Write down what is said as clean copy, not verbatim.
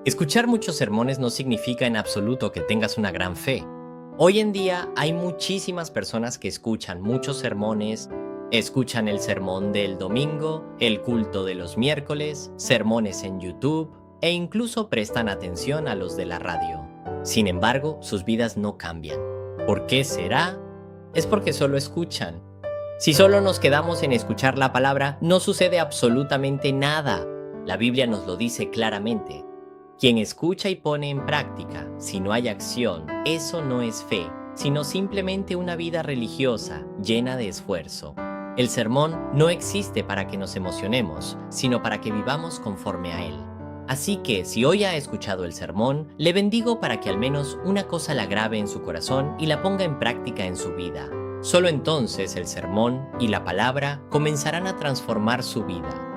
Escuchar muchos sermones no significa en absoluto que tengas una gran fe. Hoy en día hay muchísimas personas que escuchan muchos sermones, escuchan el sermón del domingo, el culto de los miércoles, sermones en YouTube e incluso prestan atención a los de la radio. Sin embargo, sus vidas no cambian. ¿Por qué será? Es porque solo escuchan. Si solo nos quedamos en escuchar la palabra, no sucede absolutamente nada. La Biblia nos lo dice claramente. Quien escucha y pone en práctica, si no hay acción, eso no es fe, sino simplemente una vida religiosa llena de esfuerzo. El sermón no existe para que nos emocionemos, sino para que vivamos conforme a él. Así que, si hoy ha escuchado el sermón, le bendigo para que al menos una cosa la grabe en su corazón y la ponga en práctica en su vida. Solo entonces el sermón y la palabra comenzarán a transformar su vida.